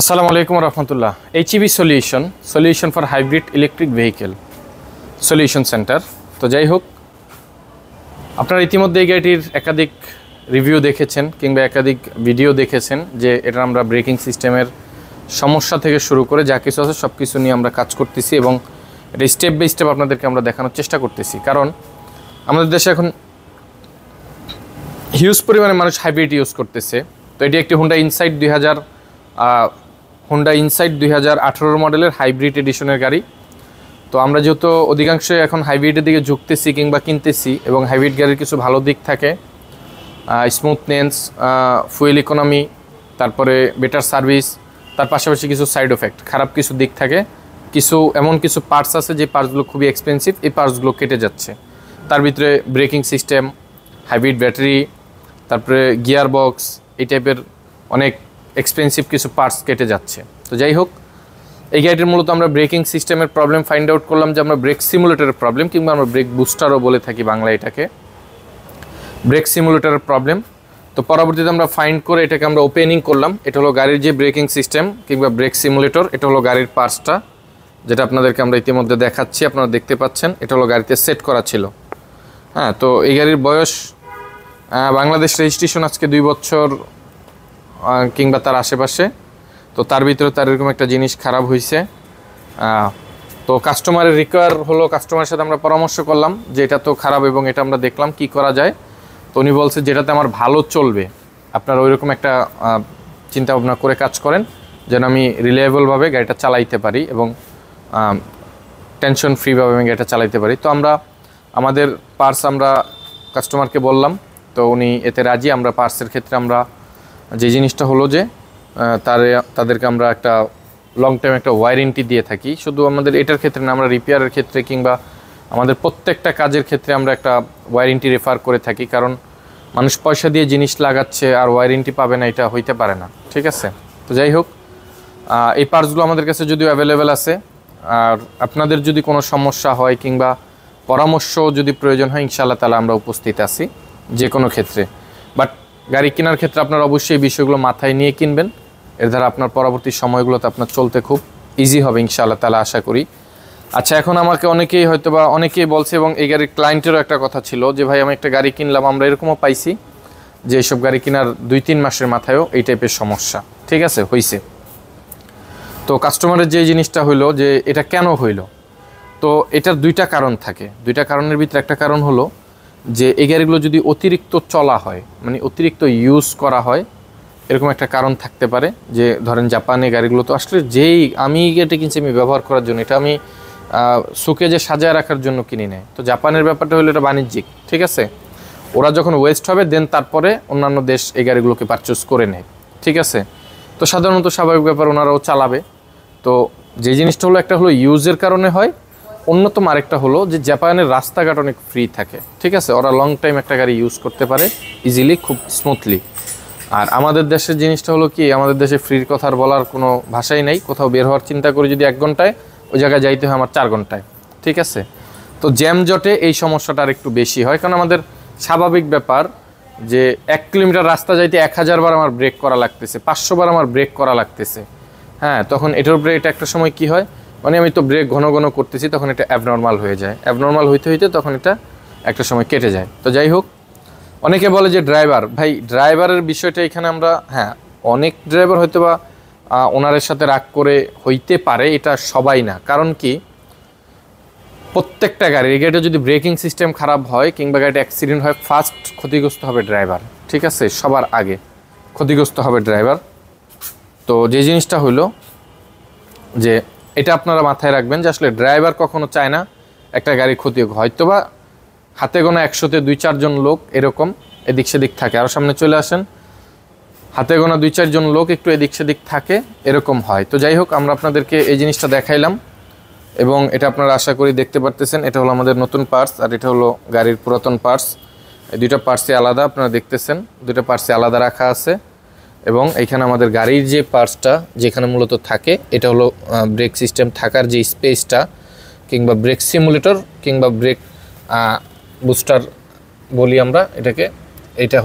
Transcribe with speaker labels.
Speaker 1: আসসালামু আলাইকুম রহমতুল্লাহ। HEB solution for hybrid electric vehicle solution center. তো যাই হোক, আপনারা ইতিমধ্যে এই গাড়িটির একাধিক রিভিউ দেখেছেন কিংবা একাধিক ভিডিও দেখেছেন যে এটা আমরা ব্রেকিং সিস্টেমের সমস্যা থেকে শুরু করে যা কিছু আছে সব কিছু নিয়ে আমরা কাজ করতেছি এবং এটা স্টেপ বাই স্টেপ আপনাদেরকে আমরা দেখানোর চেষ্টা করতেছি। কারণ আমাদের দেশে এখন হিউজ পরিমাণে মানুষ হাইব্রিড ইউজ করতেছে। তো এটি একটি হুন্ডা ইনসাইট 2018 মডেলের হাইব্রিড এডিশনের গাড়ি। তো আমরা যেহেতু অধিকাংশ এখন হাইব্রিডের দিকে ঝুঁকতেছি কিংবা কিনতেছি এবং হাইব্রিড গাড়ির কিছু ভালো দিক থাকে, স্মুথনেস, ফুয়েল ইকোনমি, তারপরে বেটার সার্ভিস, তার পাশাপাশি কিছু সাইড এফেক্ট, খারাপ কিছু দিক থাকে। এমন কিছু পার্টস আছে যে পার্টসগুলো খুবই এক্সপেন্সিভ, এই পার্টসগুলো কেটে যাচ্ছে। তার ভিতরে ব্রেকিং সিস্টেম, হাইব্রিড ব্যাটারি, তারপরে গিয়ার বক্স, এই টাইপের অনেক এক্সপেন্সিভ কিছু পার্টস কেটে যাচ্ছে। তো যাই হোক, এই গাড়িটির মূলত আমরা ব্রেকিং সিস্টেমের প্রবলেম ফাইন্ড আউট করলাম যে আমরা ব্রেক সিমুলেটরের প্রবলেম কিংবা আমরা ব্রেক বুস্টারও বলে থাকি বাংলা এটাকে, ব্রেক সিমুলেটরের প্রবলেম। তো পরবর্তীতে আমরা ফাইন্ড করে এটাকে আমরা ওপেনিং করলাম। এটা হলো গাড়ির যে ব্রেকিং সিস্টেম কিংবা ব্রেক সিমুলেটর, এটা হলো গাড়ির পার্টসটা যেটা আপনাদেরকে আমরা ইতিমধ্যে দেখাচ্ছি, আপনারা দেখতে পাচ্ছেন। এটা হলো গাড়িতে সেট করা ছিল। হ্যাঁ, তো এই গাড়ির বয়স বাংলাদেশ রেজিস্ট্রেশন আজকে 2 বছর কিংবা তার আশেপাশে। তো তার ভিতরে তার এরকম একটা জিনিস খারাপ হয়েছে। তো কাস্টমারের রিকোয়ার হলো, কাস্টমারের সাথে আমরা পরামর্শ করলাম যে এটা তো খারাপ এবং এটা আমরা দেখলাম কি করা যায়। তো উনি বলছে যেটাতে আমার ভালো চলবে, আপনারা ওইরকম একটা চিন্তা ভাবনা করে কাজ করেন যেন আমি রিলায়েবলভাবে গাড়িটা চালাইতে পারি এবং টেনশন ফ্রিভাবে আমি গাড়িটা চালাইতে পারি। তো আমরা আমাদের পার্টস আমরা কাস্টমারকে বললাম, তো উনি এতে রাজি। আমরা পার্টসের ক্ষেত্রে আমরা যে জিনিসটা হলো যে তাদেরকে আমরা একটা লং টাইম একটা ওয়ারেন্টি দিয়ে থাকি। শুধু আমাদের এটার ক্ষেত্রে না, আমরা রিপেয়ারের ক্ষেত্রে কিংবা আমাদের প্রত্যেকটা কাজের ক্ষেত্রে আমরা একটা ওয়ারেন্টি রেফার করে থাকি। কারণ মানুষ পয়সা দিয়ে জিনিস লাগাচ্ছে আর ওয়ারেন্টি পাবে না, এটা হইতে পারে না। ঠিক আছে? তো যাই হোক, এই পার্টসগুলো আমাদের কাছে যদিও অ্যাভেলেবেল আছে। আর আপনাদের যদি কোনো সমস্যা হয় কিংবা পরামর্শ যদি প্রয়োজন হয়, ইনশাআল্লাহ তাআলা আমরা উপস্থিত আছি যে কোনো ক্ষেত্রে। বাট গাড়ি কেনার ক্ষেত্রে আপনারা অবশ্যই এই বিষয়গুলো মাথায় নিয়ে কিনবেন। এর দ্বারা আপনার পরবর্তী সময়গুলোতে আপনার চলতে খুব ইজি হবে ইনশাআল্লাহ তাআলা, আশা করি। আচ্ছা, এখন আমাকে অনেকেই বলছে এবং এই গাড়ির ক্লায়েন্টেরও একটা কথা ছিল যে ভাই আমি একটা গাড়ি কিনলাম, আমরা এরকমও পাইছি যে এইসব গাড়ি কেনার 2-3 মাসের মাথায়ও এই টাইপের সমস্যা। ঠিক আছে, হয়েছে। তো কাস্টমারের যে জিনিসটা হইলো যে এটা কেন হইলো, তো এটার 2টা কারণ থাকে। 2টা কারণের ভিতরে একটা কারণ হলো যে এই গাড়িগুলো যদি অতিরিক্ত চলা হয়, মানে অতিরিক্ত ইউজ করা হয়, এরকম একটা কারণ থাকতে পারে। যে ধরেন জাপানে গাড়িগুলো তো আসলে আমি এটা কিনছি আমি ব্যবহার করার জন্য, এটা আমি সুকে যে সাজায় রাখার জন্য কিনি নেয়। তো জাপানের ব্যাপারটা হলো এটা বাণিজ্যিক। ঠিক আছে, ওরা যখন ওয়েস্ট হবে দেন তারপরে অন্যান্য দেশ এই গাড়িগুলোকে পারচেস করে নেয়। ঠিক আছে, তো সাধারণত স্বাভাবিক ব্যাপার, ওনারাও চালাবে। তো যে জিনিসটা হলো, একটা হলো ইউজের কারণে হয়, অন্যতম আরেকটা হলো যে জাপানের রাস্তাঘাট অনেক ফ্রি থাকে। ঠিক আছে, ওরা লং টাইম একটা গাড়ি ইউজ করতে পারে ইজিলি, খুব স্মুথলি। আর আমাদের দেশের জিনিসটা হলো কি, আমাদের দেশে ফ্রির কথা আর বলার কোনো ভাষাই নেই। কোথাও বের হওয়ার চিন্তা করি যদি 1 ঘন্টায়, ওই জায়গায় যাইতে হয় আমার 4 ঘন্টায়। ঠিক আছে, তো জ্যাম জটে এই সমস্যাটা আর একটু বেশি হয়। কারণ আমাদের স্বাভাবিক ব্যাপার যে 1 কিলোমিটার রাস্তা যাইতে 1000 বার আমার ব্রেক করা লাগতেছে, 500 বার আমার ব্রেক করা লাগতেছে। হ্যাঁ, তখন এটার উপরে এটা একটা সময় কি হয়, মানে আমি তো ব্রেক ঘন ঘন করতেছি, তখন এটা অ্যাবনর্মাল হয়ে যায়। অ্যাবনর্মাল হইতে হইতে তখন এটা একটা সময় কেটে যায়। তো যাই হোক, অনেকে বলে যে ড্রাইভারের বিষয়টা এখানে আমরা, হ্যাঁ, অনেক ড্রাইভার হয়তো বা ওনারের সাথে রাগ করে হইতে পারে, এটা সবাই না। কারণ কি, প্রত্যেকটা এই গাড়িটা যদি ব্রেকিং সিস্টেম খারাপ হয় কিংবা গাড়িটা অ্যাক্সিডেন্ট হয়, ফার্স্ট ক্ষতিগ্রস্ত হবে ড্রাইভার। ঠিক আছে, সবার আগে ক্ষতিগ্রস্ত হবে ড্রাইভার। তো যে জিনিসটা হইলো যে এটা আপনারা মাথায় রাখবেন যে আসলে ড্রাইভার কখনো চায় না একটা গাড়ি ক্ষতি হোক। হয়তো বা হাতে গোনা 100-তে 2-4 জন লোক এরকম এদিক সেদিক থাকে। আরও সামনে চলে আসেন, হাতে গোনা 2-4 জন লোক একটু এদিক সেদিক থাকে, এরকম হয়। তো যাই হোক, আমরা আপনাদেরকে এই জিনিসটা দেখাইলাম এবং এটা আপনারা আশা করি দেখতে পারতেছেন। এটা হলো আমাদের নতুন পার্টস আর এটা হলো গাড়ির পুরাতন পার্টস। এই 2টা পার্টসই আলাদা, আপনারা দেখতেছেন 2টা পার্টসই আলাদা রাখা আছে। এবং এইখানে আমাদের গাড়ির যে পার্টসটা যেখানে মূলত থাকে, এটা হলো ব্রেক সিস্টেম থাকার যে স্পেসটা কিংবা ব্রেক সিমুলেটর কিংবা ব্রেক বুস্টার বলি আমরা এটাকে, এটা হলো